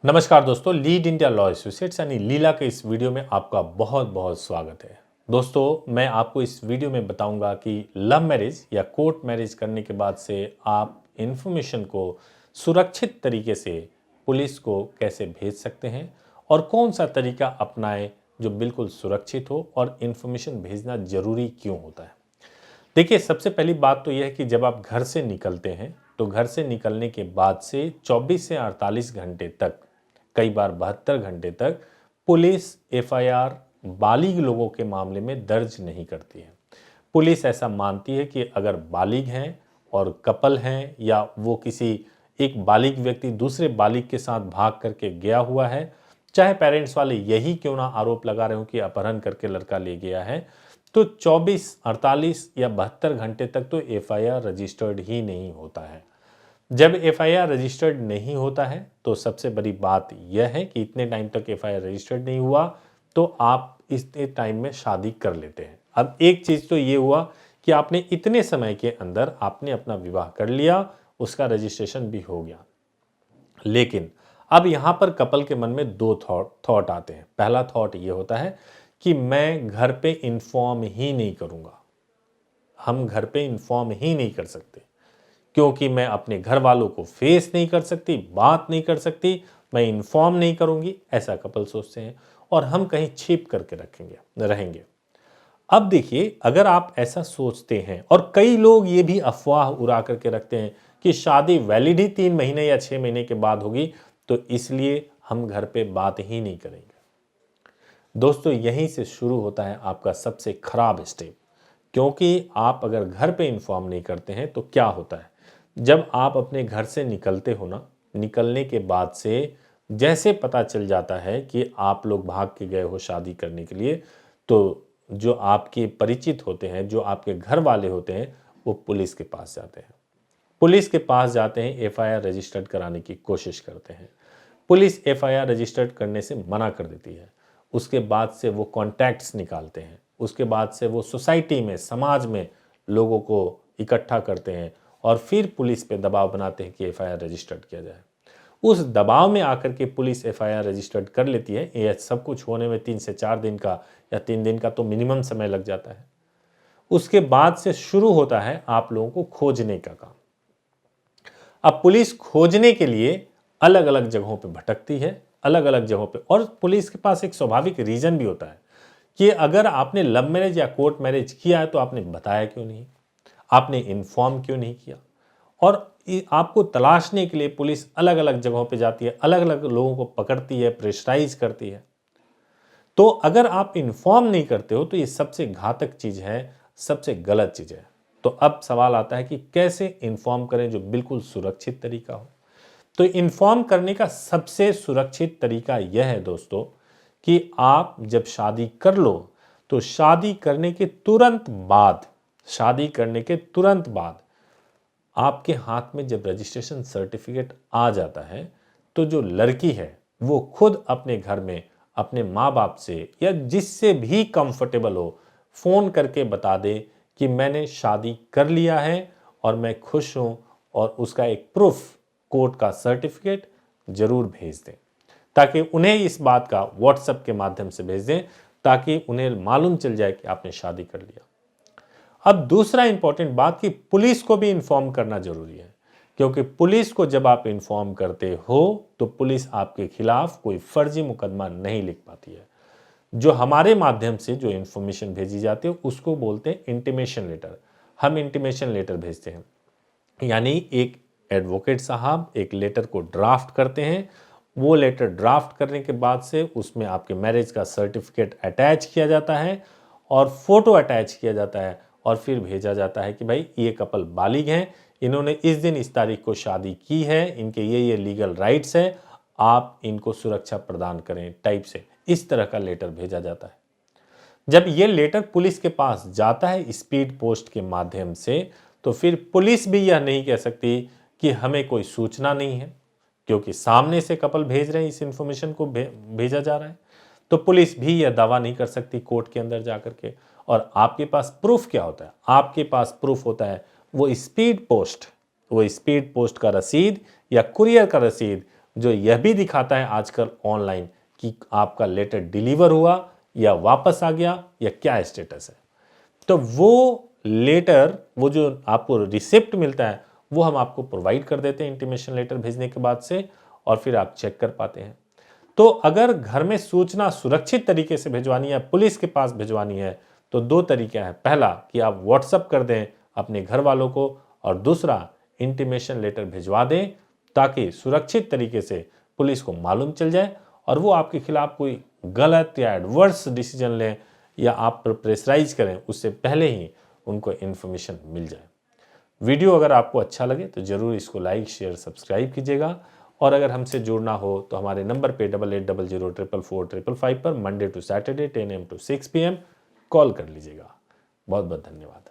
नमस्कार दोस्तों, lead India law associates यानी लीला के इस वीडियो में आपका बहुत बहुत स्वागत है। दोस्तों, मैं आपको इस वीडियो में बताऊंगा कि लव मैरिज या कोर्ट मैरिज करने के बाद से आप इन्फॉर्मेशन को सुरक्षित तरीके से पुलिस को कैसे भेज सकते हैं और कौन सा तरीका अपनाएं जो बिल्कुल सुरक्षित हो और इन्फॉर्मेशन भेजना ज़रूरी क्यों होता है। देखिए, सबसे पहली बात तो यह है कि जब आप घर से निकलते हैं तो घर से निकलने के बाद से 24 से 48 घंटे तक, कई बार 72 घंटे तक पुलिस एफआईआर बालिग लोगों के मामले में दर्ज नहीं करती है। पुलिस ऐसा मानती है कि अगर बालिग हैं और कपल हैं या वो किसी एक बालिग व्यक्ति दूसरे बालिग के साथ भाग करके गया हुआ है, चाहे पेरेंट्स वाले यही क्यों ना आरोप लगा रहे हो कि अपहरण करके लड़का ले गया है, तो 24, 48 या 72 घंटे तक तो एफआईआर रजिस्टर्ड ही नहीं होता है। जब एफआईआर रजिस्टर्ड नहीं होता है तो सबसे बड़ी बात यह है कि इतने टाइम तक एफआईआर रजिस्टर्ड नहीं हुआ तो आप इतने टाइम में शादी कर लेते हैं। अब एक चीज़ तो ये हुआ कि आपने इतने समय के अंदर आपने अपना विवाह कर लिया, उसका रजिस्ट्रेशन भी हो गया। लेकिन अब यहाँ पर कपल के मन में दो थॉट आते हैं। पहला थॉट ये होता है कि मैं घर पे इन्फॉर्म ही नहीं करूँगा। हम घर पे इन्फॉर्म ही नहीं कर सकते क्योंकि मैं अपने घर वालों को फेस नहीं कर सकती, बात नहीं कर सकती, मैं इन्फॉर्म नहीं करूँगी, ऐसा कपल सोचते हैं और हम कहीं छिप करके रहेंगे। अब देखिए, अगर आप ऐसा सोचते हैं और कई लोग ये भी अफवाह उड़ा करके रखते हैं कि शादी वैलिड ही 3 महीने या 6 महीने के बाद होगी, तो इसलिए हम घर पे बात ही नहीं करेंगे। दोस्तों, यहीं से शुरू होता है आपका सबसे खराब स्टेप, क्योंकि आप अगर घर पे इन्फॉर्म नहीं करते हैं तो क्या होता है, जब आप अपने घर से निकलते हो ना, निकलने के बाद से जैसे पता चल जाता है कि आप लोग भाग के गए हो शादी करने के लिए, तो जो आपके परिचित होते हैं, जो आपके घर वाले होते हैं, वो पुलिस के पास जाते हैं। पुलिस के पास जाते हैं, एफआईआर रजिस्टर्ड कराने की कोशिश करते हैं। पुलिस एफआईआर रजिस्टर्ड करने से मना कर देती है। उसके बाद से वो कॉन्टैक्ट्स निकालते हैं। उसके बाद से वो सोसाइटी में, समाज में लोगों को इकट्ठा करते हैं और फिर पुलिस पे दबाव बनाते हैं कि एफआईआर रजिस्टर्ड किया जाए। उस दबाव में आकर के पुलिस एफआईआर रजिस्टर्ड कर लेती है। ये सब कुछ होने में 3 से 4 दिन का या 3 दिन का तो मिनिमम समय लग जाता है। उसके बाद से शुरू होता है आप लोगों को खोजने का काम। अब पुलिस खोजने के लिए अलग अलग जगहों पे भटकती है, अलग अलग जगहों पे, और पुलिस के पास एक स्वाभाविक रीजन भी होता है कि अगर आपने लव मैरिज या कोर्ट मैरिज किया है तो आपने बताया क्यों नहीं, आपने इन्फॉर्म क्यों नहीं किया। और आपको तलाशने के लिए पुलिस अलग अलग जगहों पे जाती है, अलग अलग लोगों को पकड़ती है, प्रेशराइज करती है। तो अगर आप इन्फॉर्म नहीं करते हो तो ये सबसे घातक चीज है, सबसे गलत चीज है। तो अब सवाल आता है कि कैसे इन्फॉर्म करें जो बिल्कुल सुरक्षित तरीका हो। तो इन्फॉर्म करने का सबसे सुरक्षित तरीका यह है दोस्तों कि आप जब शादी कर लो तो शादी करने के तुरंत बाद आपके हाथ में जब रजिस्ट्रेशन सर्टिफिकेट आ जाता है तो जो लड़की है वो खुद अपने घर में अपने माँ बाप से या जिससे भी कंफर्टेबल हो फोन करके बता दे कि मैंने शादी कर लिया है और मैं खुश हूं, और उसका एक प्रूफ, कोर्ट का सर्टिफिकेट जरूर भेज दें ताकि उन्हें इस बात का व्हाट्सएप के माध्यम से भेज दें ताकि उन्हें मालूम चल जाए कि आपने शादी कर लिया। अब दूसरा इंपॉर्टेंट बात कि पुलिस को भी इन्फॉर्म करना जरूरी है, क्योंकि पुलिस को जब आप इन्फॉर्म करते हो तो पुलिस आपके खिलाफ कोई फर्जी मुकदमा नहीं लिख पाती है। जो हमारे माध्यम से जो इन्फॉर्मेशन भेजी जाती है उसको बोलते हैं इंटीमेशन लेटर। हम इंटीमेशन लेटर भेजते हैं, यानी एक एडवोकेट साहब एक लेटर को ड्राफ्ट करते हैं। वो लेटर ड्राफ्ट करने के बाद से उसमें आपके मैरिज का सर्टिफिकेट अटैच किया जाता है और फोटो अटैच किया जाता है और फिर भेजा जाता है कि भाई ये कपल बालिग हैं, इन्होंने इस दिन इस तारीख को शादी की है, इनके ये लीगल राइट्स है, आप इनको सुरक्षा प्रदान करें टाइप से इस तरह का लेटर भेजा जाता है। जब ये लेटर पुलिस के पास जाता है स्पीड पोस्ट के माध्यम से, तो फिर पुलिस भी यह नहीं कह सकती कि हमें कोई सूचना नहीं है, क्योंकि सामने से कपल भेज रहे हैं, इस इंफॉर्मेशन को भेजा जा रहा है। तो पुलिस भी यह दावा नहीं कर सकती कोर्ट के अंदर जाकर के। और आपके पास प्रूफ क्या होता है? आपके पास प्रूफ होता है वो स्पीड पोस्ट का रसीद या कुरियर का रसीद जो यह भी दिखाता है आजकल ऑनलाइन कि आपका लेटर डिलीवर हुआ या वापस आ गया या क्या स्टेटस है। तो वो लेटर, वो जो आपको रिसिप्ट मिलता है, वो हम आपको प्रोवाइड कर देते हैं इंटीमेशन लेटर भेजने के बाद से, और फिर आप चेक कर पाते हैं। तो अगर घर में सूचना सुरक्षित तरीके से भिजवानी है, पुलिस के पास भिजवानी है, तो दो तरीके हैं। पहला कि आप व्हाट्सएप कर दें अपने घर वालों को, और दूसरा इंटीमेशन लेटर भिजवा दें ताकि सुरक्षित तरीके से पुलिस को मालूम चल जाए और वो आपके खिलाफ कोई गलत या एडवर्स डिसीजन लें या आप पर प्रेशराइज करें, उससे पहले ही उनको इन्फॉर्मेशन मिल जाए। वीडियो अगर आपको अच्छा लगे तो ज़रूर इसको लाइक, शेयर, सब्सक्राइब कीजिएगा, और अगर हमसे जुड़ना हो तो हमारे नंबर पे 8800444555 पर Monday to Saturday 10 AM to 6 PM call कर लीजिएगा। बहुत बहुत धन्यवाद।